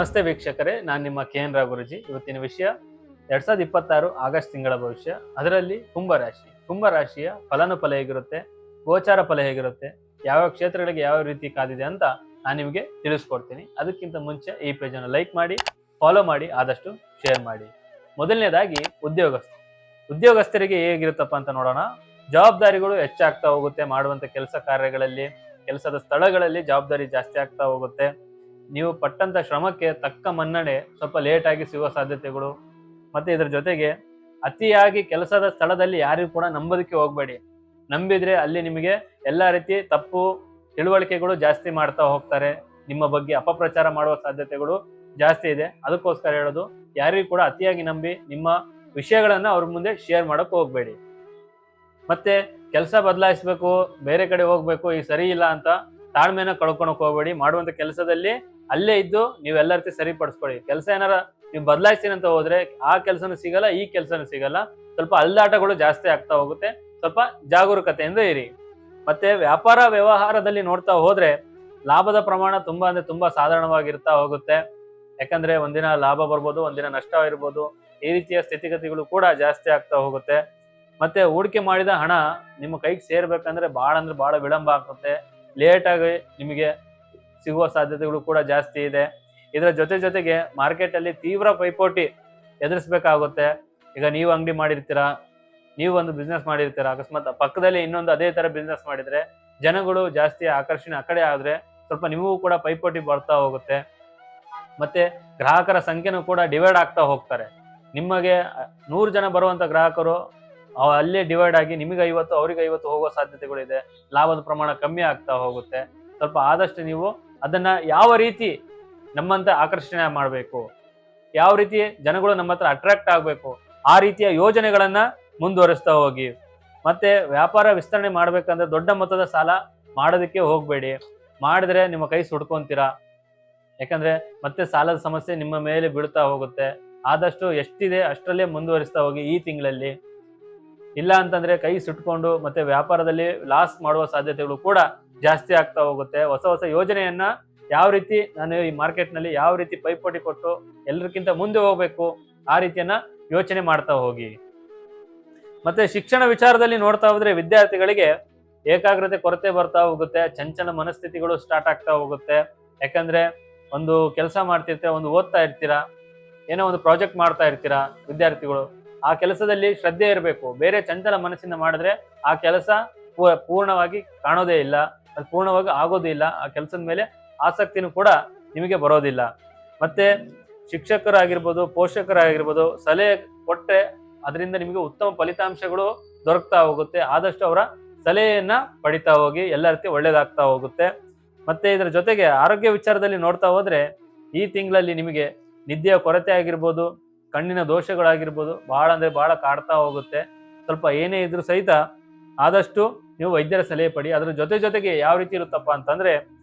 ನಮಸ್ತೆ ವೀಕ್ಷಕರೇ, ನಾನು ನಿಮ್ಮ KN ರಾವ್ ಗುರುಜಿ. ಇವತ್ತಿನ ವಿಷಯ 2026 ಆಗಸ್ಟ್ ತಿಂಗಳ ಭವಿಷ್ಯ. ಅದರಲ್ಲಿ ಕುಂಭರಾಶಿಯ ಫಲಾನುಫಲ ಹೇಗಿರುತ್ತೆ, ಗೋಚಾರ ಫಲ ಹೇಗಿರುತ್ತೆ, ಯಾವ ಕ್ಷೇತ್ರಗಳಿಗೆ ಯಾವ ರೀತಿ ಕಾದಿದೆ ಅಂತ ನಾನು ನಿಮಗೆ ತಿಳಿಸ್ಕೊಡ್ತೀನಿ. ಅದಕ್ಕಿಂತ ಮುಂಚೆ ಈ ಪೇಜನ್ನು ಲೈಕ್ ಮಾಡಿ, ಫಾಲೋ ಮಾಡಿ, ಆದಷ್ಟು ಶೇರ್ ಮಾಡಿ. ಮೊದಲನೇದಾಗಿ ಉದ್ಯೋಗಸ್ಥರಿಗೆ ಹೇಗಿರುತ್ತಪ್ಪ ಅಂತ ನೋಡೋಣ. ಜವಾಬ್ದಾರಿಗಳು ಹೆಚ್ಚಾಗ್ತಾ ಹೋಗುತ್ತೆ. ಮಾಡುವಂತ ಕೆಲಸ ಕಾರ್ಯಗಳಲ್ಲಿ, ಕೆಲಸದ ಸ್ಥಳಗಳಲ್ಲಿ ಜವಾಬ್ದಾರಿ ಜಾಸ್ತಿ ಆಗ್ತಾ ಹೋಗುತ್ತೆ. ನೀವು ಪಟ್ಟಂತ ಶ್ರಮಕ್ಕೆ ತಕ್ಕ ಮನ್ನಣೆ ಸ್ವಲ್ಪ ಲೇಟ್ ಆಗಿ ಸಿಗುವ ಸಾಧ್ಯತೆಗಳು. ಮತ್ತೆ ಇದರ ಜೊತೆಗೆ ಅತಿಯಾಗಿ ಕೆಲಸದ ಸ್ಥಳದಲ್ಲಿ ಯಾರಿಗೂ ಕೂಡ ನಂಬೋದಕ್ಕೆ ಹೋಗ್ಬೇಡಿ. ನಂಬಿದ್ರೆ ಅಲ್ಲಿ ನಿಮಗೆ ಎಲ್ಲಾ ರೀತಿ ತಪ್ಪು ತಿಳುವಳಿಕೆಗಳು ಜಾಸ್ತಿ ಮಾಡ್ತಾ ಹೋಗ್ತಾರೆ. ನಿಮ್ಮ ಬಗ್ಗೆ ಅಪಪ್ರಚಾರ ಮಾಡುವ ಸಾಧ್ಯತೆಗಳು ಜಾಸ್ತಿ ಇದೆ. ಅದಕ್ಕೋಸ್ಕರ ಹೇಳೋದು, ಯಾರಿಗೂ ಕೂಡ ಅತಿಯಾಗಿ ನಂಬಿ ನಿಮ್ಮ ವಿಷಯಗಳನ್ನ ಅವ್ರ ಮುಂದೆ ಶೇರ್ ಮಾಡಕ್ ಹೋಗ್ಬೇಡಿ. ಮತ್ತೆ ಕೆಲಸ ಬದಲಾಯಿಸ್ಬೇಕು, ಬೇರೆ ಕಡೆ ಹೋಗ್ಬೇಕು, ಈ ಸರಿ ಇಲ್ಲ ಅಂತ ತಾಳ್ಮೆನ ಕಳ್ಕೊಳಕ್ ಹೋಗ್ಬೇಡಿ. ಮಾಡುವಂತ ಕೆಲಸದಲ್ಲಿ ಅಲ್ಲೇ ಇದ್ದು ನೀವೆಲ್ಲ ರೀತಿ ಸರಿಪಡಿಸ್ಕೊಳ್ಳಿ. ಕೆಲಸ ಏನಾರ ನೀವು ಬದಲಾಯಿಸ್ತೀನಿ ಅಂತ ಹೋದ್ರೆ ಆ ಕೆಲಸನೂ ಸಿಗಲ್ಲ, ಈ ಕೆಲಸನೂ ಸಿಗಲ್ಲ. ಸ್ವಲ್ಪ ಅಲ್ದಾಟಗಳು ಜಾಸ್ತಿ ಆಗ್ತಾ ಹೋಗುತ್ತೆ. ಸ್ವಲ್ಪ ಜಾಗರೂಕತೆಯಿಂದ ಇರಿ. ಮತ್ತೆ ವ್ಯಾಪಾರ ವ್ಯವಹಾರದಲ್ಲಿ ನೋಡ್ತಾ ಹೋದ್ರೆ ಲಾಭದ ಪ್ರಮಾಣ ತುಂಬಾ ಸಾಧಾರಣವಾಗಿರ್ತಾ ಹೋಗುತ್ತೆ. ಯಾಕಂದ್ರೆ ಒಂದಿನ ಲಾಭ ಬರ್ಬೋದು, ಒಂದಿನ ನಷ್ಟ ಇರ್ಬೋದು. ಈ ರೀತಿಯ ಸ್ಥಿತಿಗತಿಗಳು ಕೂಡ ಜಾಸ್ತಿ ಆಗ್ತಾ ಹೋಗುತ್ತೆ. ಮತ್ತೆ ಹೂಡಿಕೆ ಮಾಡಿದ ಹಣ ನಿಮ್ಮ ಕೈಗೆ ಸೇರ್ಬೇಕಂದ್ರೆ ಬಹಳ ವಿಳಂಬ ಆಗುತ್ತೆ. ಲೇಟ್ ಆಗಿ ನಿಮಗೆ ಸಿಗುವ ಸಾಧ್ಯತೆಗಳು ಕೂಡ ಜಾಸ್ತಿ ಇದೆ. ಇದರ ಜೊತೆಗೆ ಮಾರ್ಕೆಟ್ ಅಲ್ಲಿ ತೀವ್ರ ಪೈಪೋಟಿ ಎದುರಿಸಬೇಕಾಗುತ್ತೆ. ಈಗ ನೀವು ಅಂಗಡಿ ಮಾಡಿರ್ತೀರಾ, ನೀವು ಒಂದು ಬಿಸ್ನೆಸ್ ಮಾಡಿರ್ತೀರಾ, ಅಕಸ್ಮಾತ್ ಪಕ್ಕದಲ್ಲಿ ಇನ್ನೊಂದು ಅದೇ ತರ ಬಿಸ್ನೆಸ್ ಮಾಡಿದ್ರೆ ಜನಗಳು ಜಾಸ್ತಿ ಆಕರ್ಷಣೆ ಆ ಕಡೆ ಆದ್ರೆ ಸ್ವಲ್ಪ ನಿಮಗೂ ಕೂಡ ಪೈಪೋಟಿ ಬರ್ತಾ ಹೋಗುತ್ತೆ. ಮತ್ತೆ ಗ್ರಾಹಕರ ಸಂಖ್ಯೆನೂ ಕೂಡ ಡಿವೈಡ್ ಆಗ್ತಾ ಹೋಗ್ತಾರೆ. ನಿಮಗೆ 100 ಜನ ಬರುವಂತ ಗ್ರಾಹಕರು ಅಲ್ಲೇ ಡಿವೈಡ್ ಆಗಿ ನಿಮಗೆ 50 ಅವ್ರಿಗೆ 50 ಹೋಗೋ ಸಾಧ್ಯತೆಗಳಿದೆ. ಲಾಭದ ಪ್ರಮಾಣ ಕಮ್ಮಿ ಆಗ್ತಾ ಹೋಗುತ್ತೆ. ಸ್ವಲ್ಪ ಆದಷ್ಟು ನೀವು ಅದನ್ನ ಯಾವ ರೀತಿ ನಮ್ಮಂತ ಆಕರ್ಷಣೆ ಮಾಡಬೇಕು, ಯಾವ ರೀತಿ ಜನಗಳು ನಮ್ಮ ಹತ್ರ ಅಟ್ರಾಕ್ಟ್ ಆಗ್ಬೇಕು, ಆ ರೀತಿಯ ಯೋಜನೆಗಳನ್ನ ಮುಂದುವರಿಸ್ತಾ ಹೋಗಿ. ಮತ್ತೆ ವ್ಯಾಪಾರ ವಿಸ್ತರಣೆ ಮಾಡ್ಬೇಕಂದ್ರೆ ದೊಡ್ಡ ಮೊತ್ತದ ಸಾಲ ಮಾಡೋದಕ್ಕೆ ಹೋಗ್ಬೇಡಿ. ಮಾಡಿದ್ರೆ ನಿಮ್ಮ ಕೈ ಸುಡ್ಕೊಂತೀರಾ. ಯಾಕಂದ್ರೆ ಮತ್ತೆ ಸಾಲದ ಸಮಸ್ಯೆ ನಿಮ್ಮ ಮೇಲೆ ಬೀಳ್ತಾ ಹೋಗುತ್ತೆ. ಆದಷ್ಟು ಎಷ್ಟಿದೆ ಅಷ್ಟರಲ್ಲೇ ಮುಂದುವರಿಸ್ತಾ ಹೋಗಿ ಈ ತಿಂಗಳಲ್ಲಿ. ಇಲ್ಲ ಅಂತಂದ್ರೆ ಕೈ ಸುಟ್ಕೊಂಡು ಮತ್ತೆ ವ್ಯಾಪಾರದಲ್ಲಿ ಲಾಸ್ ಮಾಡುವ ಸಾಧ್ಯತೆಗಳು ಕೂಡ ಜಾಸ್ತಿ ಆಗ್ತಾ ಹೋಗುತ್ತೆ. ಹೊಸ ಯೋಜನೆಯನ್ನ ಯಾವ ರೀತಿ ನಾನು ಈ ಮಾರ್ಕೆಟ್ ನಲ್ಲಿ ಯಾವ ರೀತಿ ಪೈಪೋಟಿ ಕೊಟ್ಟು ಎಲ್ಲರಿಗಿಂತ ಮುಂದೆ ಹೋಗ್ಬೇಕು, ಆ ರೀತಿಯನ್ನ ಯೋಚನೆ ಮಾಡ್ತಾ ಹೋಗಿ. ಮತ್ತೆ ಶಿಕ್ಷಣ ವಿಚಾರದಲ್ಲಿ ನೋಡ್ತಾ ಹೋದ್ರೆ ವಿದ್ಯಾರ್ಥಿಗಳಿಗೆ ಏಕಾಗ್ರತೆ ಕೊರತೆ ಬರ್ತಾ ಹೋಗುತ್ತೆ. ಚಂಚಲ ಮನಸ್ಥಿತಿಗಳು ಸ್ಟಾರ್ಟ್ ಆಗ್ತಾ ಹೋಗುತ್ತೆ. ಯಾಕಂದ್ರೆ ಒಂದು ಕೆಲಸ ಮಾಡ್ತಿರ್ತೀರಾ, ಒಂದು ಓದ್ತಾ ಇರ್ತೀರಾ, ಏನೋ ಒಂದು ಪ್ರಾಜೆಕ್ಟ್ ಮಾಡ್ತಾ ಇರ್ತೀರಾ ವಿದ್ಯಾರ್ಥಿಗಳು. ಆ ಕೆಲಸದಲ್ಲಿ ಶ್ರದ್ಧೆ ಇರಬೇಕು. ಬೇರೆ ಚಂಚಲ ಮನಸ್ಸಿಂದ ಮಾಡಿದ್ರೆ ಆ ಕೆಲಸ ಪೂರ್ಣವಾಗಿ ಕಾಣೋದೇ ಇಲ್ಲ, ಅದು ಪೂರ್ಣವಾಗಿ ಆಗೋದಿಲ್ಲ. ಆ ಕೆಲಸದ ಮೇಲೆ ಆಸಕ್ತಿನೂ ಕೂಡ ನಿಮಗೆ ಬರೋದಿಲ್ಲ. ಮತ್ತೆ ಶಿಕ್ಷಕರಾಗಿರ್ಬೋದು, ಪೋಷಕರಾಗಿರ್ಬೋದು, ಸಲಹೆ ಕೊಟ್ಟರೆ ಅದರಿಂದ ನಿಮಗೆ ಉತ್ತಮ ಫಲಿತಾಂಶಗಳು ದೊರಕ್ತಾ ಹೋಗುತ್ತೆ. ಆದಷ್ಟು ಅವರ ಸಲಹೆಯನ್ನ ಪಡಿತಾ ಹೋಗಿ, ಎಲ್ಲ ರೀತಿ ಒಳ್ಳೇದಾಗ್ತಾ ಹೋಗುತ್ತೆ. ಮತ್ತೆ ಇದರ ಜೊತೆಗೆ ಆರೋಗ್ಯ ವಿಚಾರದಲ್ಲಿ ನೋಡ್ತಾ ಹೋದ್ರೆ ಈ ತಿಂಗಳಲ್ಲಿ ನಿಮಗೆ ನಿದ್ದೆಯ ಕೊರತೆ ಆಗಿರ್ಬೋದು, ಕಣ್ಣಿನ ದೋಷಗಳಾಗಿರ್ಬೋದು, ಬಹಳ ಕಾಡ್ತಾ ಹೋಗುತ್ತೆ. ಸ್ವಲ್ಪ ಏನೇ ಇದ್ರೂ ಸಹಿತ ಆದಷ್ಟು ನೀವು ವೈದ್ಯರ ಸಲಹೆ ಪಡಿ. ಅದರ ಜೊತೆಗೆ ಯಾವ ರೀತಿ ಇರುತ್ತಪ್ಪ ಅಂತಂದ್ರೆ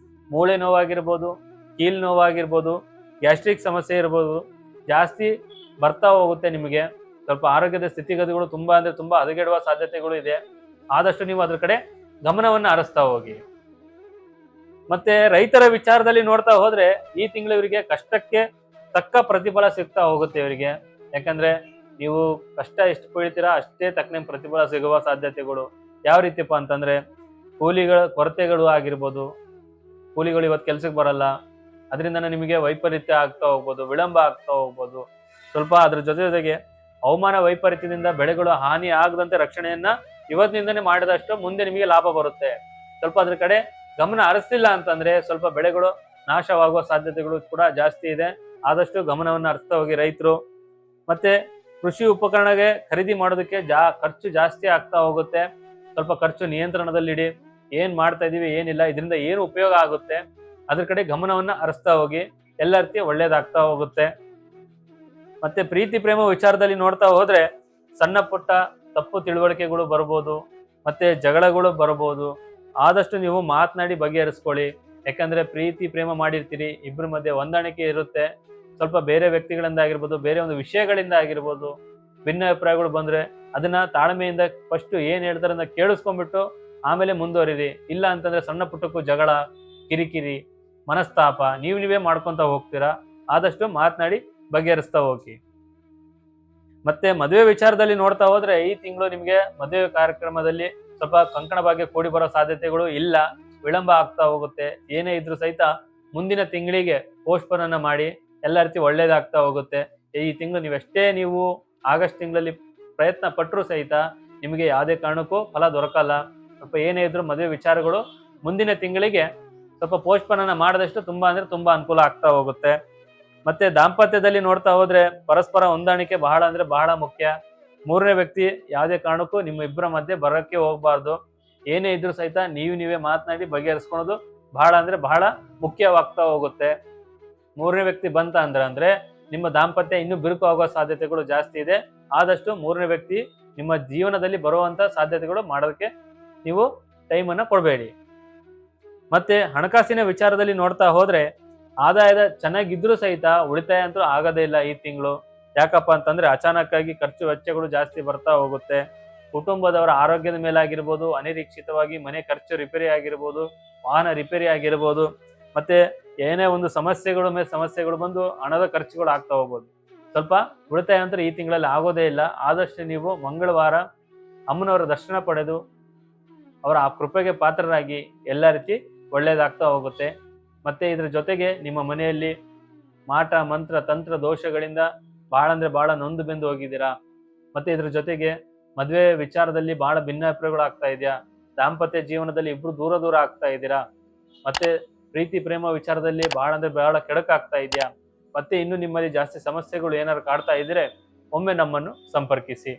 ಮೂಳೆ ನೋವಾಗಿರ್ಬೋದು, ಕೀಲ್ ನೋವಾಗಿರ್ಬೋದು, ಗ್ಯಾಸ್ಟ್ರಿಕ್ ಸಮಸ್ಯೆ ಇರ್ಬೋದು, ಜಾಸ್ತಿ ಬರ್ತಾ ಹೋಗುತ್ತೆ ನಿಮಗೆ. ಸ್ವಲ್ಪ ಆರೋಗ್ಯದ ಸ್ಥಿತಿಗತಿಗಳು ತುಂಬಾ ಹದಗೆಡುವ ಸಾಧ್ಯತೆಗಳು ಇದೆ. ಆದಷ್ಟು ನೀವು ಅದ್ರ ಕಡೆ ಗಮನವನ್ನು ಹರಿಸ್ತಾ ಹೋಗಿ. ಮತ್ತೆ ರೈತರ ವಿಚಾರದಲ್ಲಿ ನೋಡ್ತಾ ಹೋದ್ರೆ ಈ ತಿಂಗಳು ಇವರಿಗೆ ಕಷ್ಟಕ್ಕೆ ತಕ್ಕ ಪ್ರತಿಫಲ ಸಿಗ್ತಾ ಹೋಗುತ್ತೆ ಇವರಿಗೆ. ಯಾಕಂದ್ರೆ ನೀವು ಕಷ್ಟ ಎಷ್ಟು ಪೀಳ್ತೀರಾ ಅಷ್ಟೇ ತಕ್ಕನೆ ಪ್ರತಿಫಲ ಸಿಗುವ ಸಾಧ್ಯತೆಗಳು. ಯಾವ ರೀತಿಪ್ಪ ಅಂತಂದ್ರೆ ಕೂಲಿಗಳ ಕೊರತೆಗಳು ಆಗಿರ್ಬೋದು, ಕೂಲಿಗಳು ಇವತ್ತು ಕೆಲ್ಸಕ್ಕೆ ಬರಲ್ಲ, ಅದರಿಂದ ನಿಮಗೆ ವೈಪರೀತ್ಯ ಆಗ್ತಾ ಹೋಗ್ಬೋದು, ವಿಳಂಬ ಆಗ್ತಾ ಹೋಗ್ಬೋದು. ಸ್ವಲ್ಪ ಅದ್ರ ಜೊತೆಗೆ ಹವಾಮಾನ ವೈಪರೀತ್ಯದಿಂದ ಬೆಳೆಗಳು ಹಾನಿ ಆಗದಂತೆ ರಕ್ಷಣೆಯನ್ನ ಇವತ್ತಿನಿಂದನೇ ಮಾಡಿದಷ್ಟು ಮುಂದೆ ನಿಮಗೆ ಲಾಭ ಬರುತ್ತೆ. ಸ್ವಲ್ಪ ಅದ್ರ ಕಡೆ ಗಮನ ಹರಿಸ್ಲಿಲ್ಲ ಅಂತಂದ್ರೆ ಸ್ವಲ್ಪ ಬೆಳೆಗಳು ನಾಶವಾಗುವ ಸಾಧ್ಯತೆಗಳು ಕೂಡ ಜಾಸ್ತಿ ಇದೆ. ಆದಷ್ಟು ಗಮನವನ್ನು ಹರಿಸ್ತಾ ಹೋಗಿ ರೈತರು. ಮತ್ತೆ ಕೃಷಿ ಉಪಕರಣಗೆ ಖರೀದಿ ಮಾಡೋದಕ್ಕೆ ಖರ್ಚು ಜಾಸ್ತಿ ಆಗ್ತಾ ಹೋಗುತ್ತೆ. ಸ್ವಲ್ಪ ಖರ್ಚು ನಿಯಂತ್ರಣದಲ್ಲಿಡಿ. ಏನ್ ಮಾಡ್ತಾ ಇದೀವಿ, ಏನಿಲ್ಲ, ಇದರಿಂದ ಏನು ಉಪಯೋಗ ಆಗುತ್ತೆ ಅದ್ರ ಕಡೆ ಗಮನವನ್ನ ಹರಿಸ್ತಾ ಹೋಗಿ. ಎಲ್ಲ ರೀತಿ ಒಳ್ಳೇದಾಗ್ತಾ ಹೋಗುತ್ತೆ. ಮತ್ತೆ ಪ್ರೀತಿ ಪ್ರೇಮ ವಿಚಾರದಲ್ಲಿ ನೋಡ್ತಾ ಹೋದ್ರೆ ಸಣ್ಣ ಪುಟ್ಟ ತಪ್ಪು ತಿಳುವಳಿಕೆಗಳು ಬರ್ಬೋದು, ಮತ್ತೆ ಜಗಳಗಳು ಬರ್ಬೋದು. ಆದಷ್ಟು ನೀವು ಮಾತನಾಡಿ ಬಗೆಹರಿಸ್ಕೊಳ್ಳಿ. ಯಾಕಂದ್ರೆ ಪ್ರೀತಿ ಪ್ರೇಮ ಮಾಡಿರ್ತೀರಿ, ಇಬ್ಬರ ಮಧ್ಯೆ ಹೊಂದಾಣಿಕೆ ಇರುತ್ತೆ. ಸ್ವಲ್ಪ ಬೇರೆ ವ್ಯಕ್ತಿಗಳಿಂದ ಆಗಿರ್ಬೋದು, ಬೇರೆ ಒಂದು ವಿಷಯಗಳಿಂದ ಆಗಿರ್ಬೋದು ಭಿನ್ನ ಅಭಿಪ್ರಾಯಗಳು ಬಂದ್ರೆ ಅದನ್ನ ತಾಳ್ಮೆಯಿಂದ ಫಸ್ಟ್ ಏನ್ ಹೇಳ್ತಾರೆ ಅಂತ ಕೇಳಿಸ್ಕೊಂಡ್ಬಿಟ್ಟು ಆಮೇಲೆ ಮುಂದುವರಿರಿ. ಇಲ್ಲ ಅಂತಂದ್ರೆ ಸಣ್ಣ ಪುಟ್ಟಕ್ಕೂ ಜಗಳ, ಕಿರಿಕಿರಿ, ಮನಸ್ತಾಪ ನೀವೇ ಮಾಡ್ಕೊಂತ ಹೋಗ್ತೀರಾ. ಆದಷ್ಟು ಮಾತನಾಡಿ ಬಗೆಹರಿಸ್ತಾ ಹೋಗಿ. ಮತ್ತೆ ಮದುವೆ ವಿಚಾರದಲ್ಲಿ ನೋಡ್ತಾ ಹೋದ್ರೆ ಈ ತಿಂಗಳು ನಿಮ್ಗೆ ಮದುವೆ ಕಾರ್ಯಕ್ರಮದಲ್ಲಿ ಸ್ವಲ್ಪ ಕಂಕಣ ಭಾಗ್ಯ ಕೂಡಿ ಬರೋ ಸಾಧ್ಯತೆಗಳು ಇಲ್ಲ, ವಿಳಂಬ ಆಗ್ತಾ ಹೋಗುತ್ತೆ. ಏನೇ ಇದ್ರೂ ಸಹಿತ ಮುಂದಿನ ತಿಂಗಳಿಗೆ ಪೋಸ್ಟ್ಪೋನ್ ಅನ್ನ ಮಾಡಿ ಎಲ್ಲ ರೀತಿ ಒಳ್ಳೇದಾಗ್ತಾ ಹೋಗುತ್ತೆ. ಈ ತಿಂಗಳು ನೀವು ಆಗಸ್ಟ್ ತಿಂಗಳಲ್ಲಿ ಪ್ರಯತ್ನ ಪಟ್ಟರು ಸಹಿತ ನಿಮಗೆ ಯಾವುದೇ ಕಾರಣಕ್ಕೂ ಫಲ ದೊರಕಲ್ಲ. ಸ್ವಲ್ಪ ಏನೇ ಇದ್ರೂ ಮದುವೆ ವಿಚಾರಗಳು ಮುಂದಿನ ತಿಂಗಳಿಗೆ ಸ್ವಲ್ಪ ಪೋಸ್ಟ್ಪೋನ್ ಅನ್ನ ಮಾಡಿದಷ್ಟು ತುಂಬಾ ಅಂದ್ರೆ ತುಂಬಾ ಅನುಕೂಲ ಆಗ್ತಾ ಹೋಗುತ್ತೆ. ಮತ್ತೆ ದಾಂಪತ್ಯದಲ್ಲಿ ನೋಡ್ತಾ ಹೋದ್ರೆ ಪರಸ್ಪರ ಹೊಂದಾಣಿಕೆ ಬಹಳ ಅಂದ್ರೆ ಬಹಳ ಮುಖ್ಯ. ಮೂರನೇ ವ್ಯಕ್ತಿ ಯಾವುದೇ ಕಾರಣಕ್ಕೂ ನಿಮ್ಮ ಇಬ್ಬರ ಮಧ್ಯೆ ಬರೋಕ್ಕೆ ಹೋಗ್ಬಾರ್ದು. ಏನೇ ಇದ್ರೂ ಸಹಿತ ನೀವೇ ಮಾತನಾಡಿ ಬಗೆಹರಿಸ್ಕೊಳೋದು ಬಹಳ ಅಂದ್ರೆ ಬಹಳ ಮುಖ್ಯವಾಗ್ತಾ ಹೋಗುತ್ತೆ. ಮೂರನೇ ವ್ಯಕ್ತಿ ಬಂತ ಅಂದ್ರೆ ನಿಮ್ಮ ದಾಂಪತ್ಯ ಇನ್ನೂ ಬಿರುಕು ಆಗೋ ಸಾಧ್ಯತೆಗಳು ಜಾಸ್ತಿ ಇದೆ. ಆದಷ್ಟು ಮೂರನೇ ವ್ಯಕ್ತಿ ನಿಮ್ಮ ಜೀವನದಲ್ಲಿ ಬರುವಂತ ಸಾಧ್ಯತೆಗಳು ಮಾಡೋದಕ್ಕೆ ನೀವು ಟೈಮ್ ಅನ್ನ ಕೊಡಬೇಡಿ. ಮತ್ತೆ ಹಣಕಾಸಿನ ವಿಚಾರದಲ್ಲಿ ನೋಡ್ತಾ ಹೋದ್ರೆ ಆದಾಯದ ಚೆನ್ನಾಗಿದ್ರು ಸಹಿತ ಉಳಿತಾಯ ಅಂತೂ ಆಗೋದೇ ಇಲ್ಲ ಈ ತಿಂಗಳು. ಯಾಕಪ್ಪ ಅಂತಂದ್ರೆ ಅಚಾನಕ್ ಆಗಿ ಖರ್ಚು ವೆಚ್ಚಗಳು ಜಾಸ್ತಿ ಬರ್ತಾ ಹೋಗುತ್ತೆ. ಕುಟುಂಬದವರ ಆರೋಗ್ಯದ ಮೇಲೆ ಆಗಿರ್ಬೋದು, ಅನಿರೀಕ್ಷಿತವಾಗಿ ಮನೆ ಖರ್ಚು ರಿಪೇರಿ ಆಗಿರ್ಬೋದು, ವಾಹನ ರಿಪೇರಿ ಆಗಿರ್ಬೋದು, ಮತ್ತೆ ಏನೇ ಒಂದು ಸಮಸ್ಯೆಗಳು ಬಂದು ಹಣದ ಖರ್ಚುಗಳು ಆಗ್ತಾ ಹೋಗ್ಬೋದು. ಸ್ವಲ್ಪ ಉಳಿತಾಯ ಅಂತ ಈ ತಿಂಗಳಲ್ಲಿ ಆಗೋದೇ ಇಲ್ಲ. ಆದಷ್ಟು ನೀವು ಮಂಗಳವಾರ ಅಮ್ಮನವರ ದರ್ಶನ ಪಡೆದು ಅವರ ಆ ಕೃಪೆಗೆ ಪಾತ್ರರಾಗಿ ಎಲ್ಲ ರೀತಿ ಒಳ್ಳೇದಾಗ್ತಾ ಹೋಗುತ್ತೆ. ಮತ್ತೆ ಇದ್ರ ಜೊತೆಗೆ ನಿಮ್ಮ ಮನೆಯಲ್ಲಿ ಮಾಟ ಮಂತ್ರ ತಂತ್ರ ದೋಷಗಳಿಂದ ಬಹಳ ಅಂದ್ರೆ ಬಹಳ ನೊಂದು ಬೆಂದು ಹೋಗಿದ್ದೀರಾ. ಮತ್ತೆ ಇದ್ರ ಜೊತೆಗೆ ಮದುವೆ ವಿಚಾರದಲ್ಲಿ ಬಹಳ ಭಿನ್ನಾಭಿಪ್ರಾಯಗಳು ಆಗ್ತಾ ಇದೆಯಾ, ದಾಂಪತ್ಯ ಜೀವನದಲ್ಲಿ ಇಬ್ರು ದೂರ ಆಗ್ತಾ ಇದ್ದೀರಾ, ಮತ್ತೆ ಪ್ರೀತಿ ಪ್ರೇಮ ವಿಚಾರದಲ್ಲಿ ಬಹಳ ಅಂದ್ರೆ ಬಹಳ ಕೆಡಕಾಗ್ತಾ ಇದೆಯಾ, ಮತ್ತೆ ಇನ್ನು ನಿಮ್ಮಲ್ಲಿ ಜಾಸ್ತಿ ಸಮಸ್ಯೆಗಳು ಏನಾದ್ರು ಕಾಡ್ತಾ ಇದ್ರೆ ಒಮ್ಮೆ ನಮ್ಮನ್ನು ಸಂಪರ್ಕಿಸಿ.